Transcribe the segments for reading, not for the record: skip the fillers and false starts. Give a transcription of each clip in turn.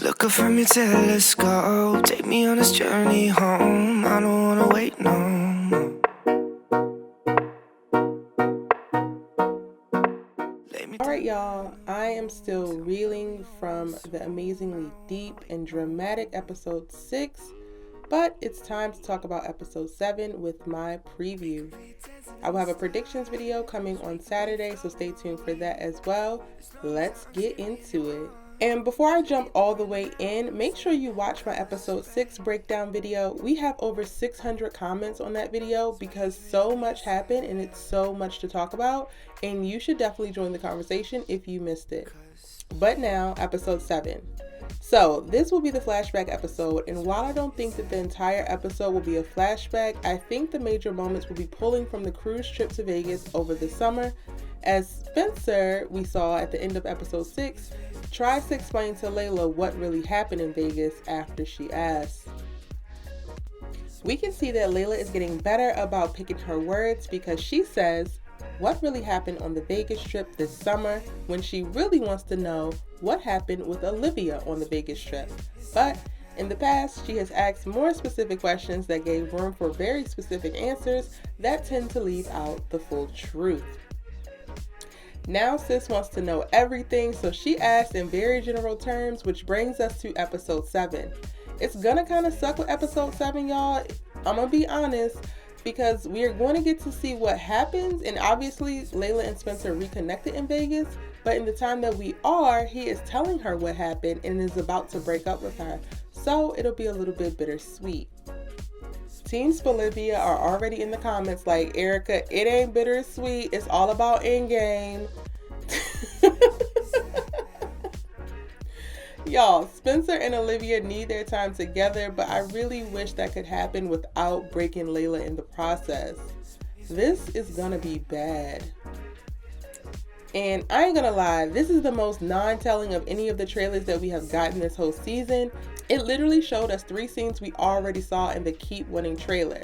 Look up from your telescope, take me on this journey home. I don't wanna wait no more. Alright y'all, I am still reeling from the amazingly deep and dramatic episode 6, but it's time to talk about episode 7 with my preview. I will have a predictions video coming on Saturday, so stay tuned for that as well. Let's get into it. And before I jump all the way in, make sure you watch my episode 6 breakdown video. We have over 600 comments on that video because so much happened and it's so much to talk about, and you should definitely join the conversation if you missed it. But now, episode 7. So this will be the flashback episode, and while I don't think that the entire episode will be a flashback, I think the major moments will be pulling from the cruise trip to Vegas over the summer, as Spencer, we saw at the end of episode 6, tries to explain to Layla what really happened in Vegas after she asks. We can see that Layla is getting better about picking her words because she says what really happened on the Vegas trip this summer when she really wants to know what happened with Olivia on the Vegas trip. But in the past, she has asked more specific questions that gave room for very specific answers that tend to leave out the full truth. Now sis wants to know everything, so she asks in very general terms, which brings us to episode 7. It's gonna kind of suck with episode 7, y'all. I'm gonna be honest, because we are going to get to see what happens, and obviously Layla and Spencer reconnected in Vegas, but in the time that we are, he is telling her what happened and is about to break up with her, so it'll be a little bit bittersweet. Team Spence-Olivia are already in the comments like, Erica, it ain't bittersweet, it's all about endgame. Y'all, Spencer and Olivia need their time together, but I really wish that could happen without breaking Layla in the process. This is gonna be bad. And I ain't gonna lie, this is the most non-telling of any of the trailers that we have gotten this whole season. It literally showed us 3 scenes we already saw in the Keep Winning trailer.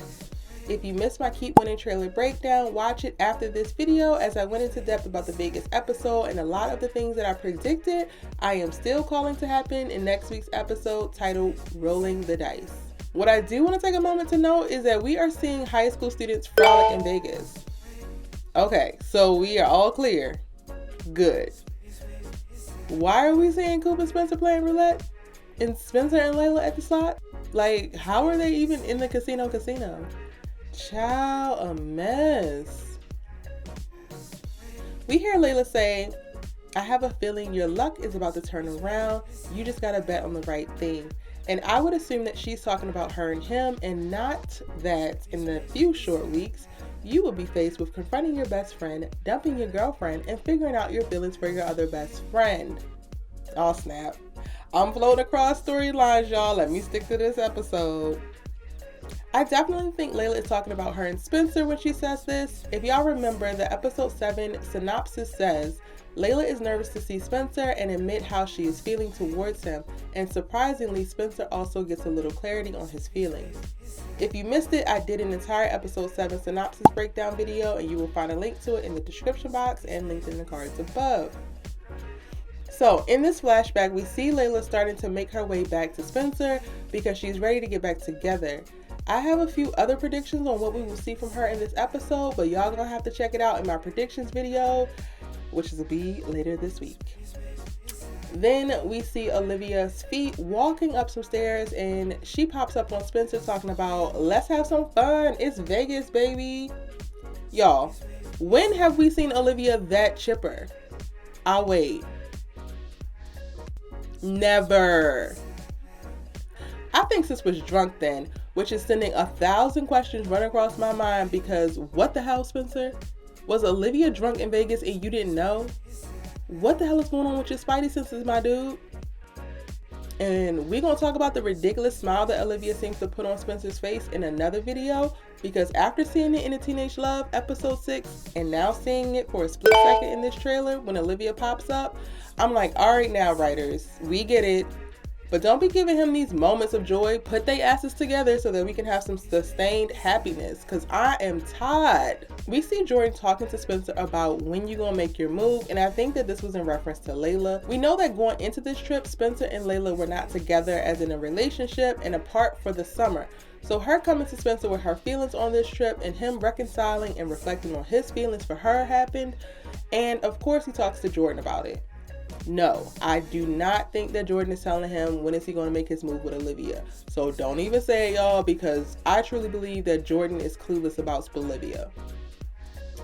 If you missed my Keep Winning trailer breakdown, watch it after this video as I went into depth about the Vegas episode, and a lot of the things that I predicted, I am still calling to happen in next week's episode titled Rolling the Dice. What I do want to take a moment to note is that we are seeing high school students frolic in Vegas. Okay, so we are all clear. Good. Why are we seeing Coop and Spencer playing roulette? And Spencer and Layla at the slot? Like, how are they even in the casino? Child, a mess. We hear Layla say, I have a feeling your luck is about to turn around. You just gotta bet on the right thing. And I would assume that she's talking about her and him, and not that in a few short weeks, you will be faced with confronting your best friend, dumping your girlfriend, and figuring out your feelings for your other best friend. Oh snap. I'm floating across storylines, y'all. Let me stick to this episode. I definitely think Layla is talking about her and Spencer when she says this. If y'all remember, the episode 7 synopsis says, Layla is nervous to see Spencer and admit how she is feeling towards him, and surprisingly, Spencer also gets a little clarity on his feelings. If you missed it, I did an entire episode 7 synopsis breakdown video, and you will find a link to it in the description box and linked in the cards above. So, in this flashback, we see Layla starting to make her way back to Spencer because she's ready to get back together. I have a few other predictions on what we will see from her in this episode, but y'all gonna have to check it out in my predictions video, which will be later this week. Then we see Olivia's feet walking up some stairs, and she pops up on Spencer talking about, let's have some fun, it's Vegas, baby. Y'all, when have we seen Olivia that chipper? I'll wait. Never. I think sis was drunk then, which is sending 1,000 questions running across my mind, because what the hell, Spencer? Was Olivia drunk in Vegas and you didn't know? What the hell is going on with your spidey senses, my dude? And we're going to talk about the ridiculous smile that Olivia seems to put on Spencer's face in another video, because after seeing it in A Teenage Love episode 6 and now seeing it for a split second in this trailer when Olivia pops up, I'm like, all right now, writers, we get it. But don't be giving him these moments of joy. Put their asses together so that we can have some sustained happiness, because I am tired. We see Jordan talking to Spencer about when you gonna make your move, and I think that this was in reference to Layla. We know that going into this trip, Spencer and Layla were not together as in a relationship and apart for the summer. So her coming to Spencer with her feelings on this trip and him reconciling and reflecting on his feelings for her happened. And of course he talks to Jordan about it. No, I do not think that Jordan is telling him when is he going to make his move with Olivia. So don't even say it, y'all, because I truly believe that Jordan is clueless about Olivia.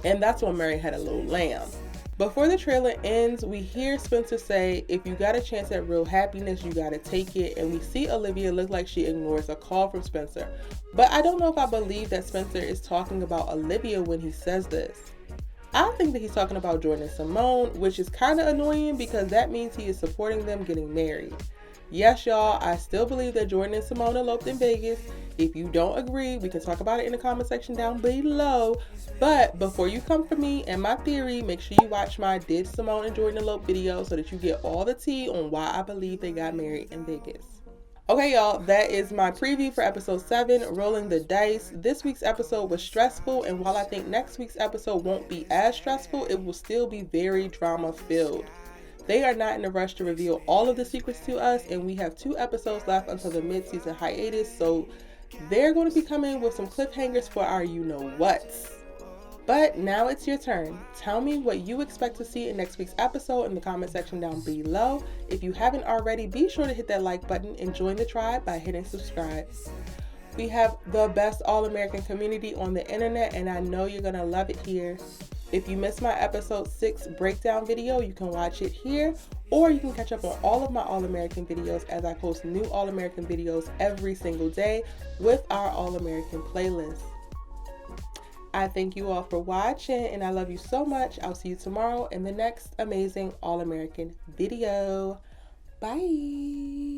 And that's when Mary had a little lamb. Before the trailer ends, we hear Spencer say, if you got a chance at real happiness, you gotta take it. And we see Olivia look like she ignores a call from Spencer. But I don't know if I believe that Spencer is talking about Olivia when he says this. I think that he's talking about Jordan and Simone, which is kind of annoying because that means he is supporting them getting married. Yes, y'all, I still believe that Jordan and Simone eloped in Vegas. If you don't agree, we can talk about it in the comment section down below. But before you come for me and my theory, make sure you watch my Did Simone and Jordan Elope video so that you get all the tea on why I believe they got married in Vegas. Okay, y'all, that is my preview for episode 7, Rolling the Dice. This week's episode was stressful, and while I think next week's episode won't be as stressful, it will still be very drama-filled. They are not in a rush to reveal all of the secrets to us, and we have 2 episodes left until the mid-season hiatus, so they're going to be coming with some cliffhangers for our you-know-whats. But now it's your turn. Tell me what you expect to see in next week's episode in the comment section down below. If you haven't already, be sure to hit that like button and join the tribe by hitting subscribe. We have the best all-American community on the internet, and I know you're going to love it here. If you missed my episode 6 breakdown video, you can watch it here, or you can catch up on all of my All-American videos as I post new All-American videos every single day with our All-American playlist. I thank you all for watching, and I love you so much. I'll see you tomorrow in the next amazing All-American video. Bye.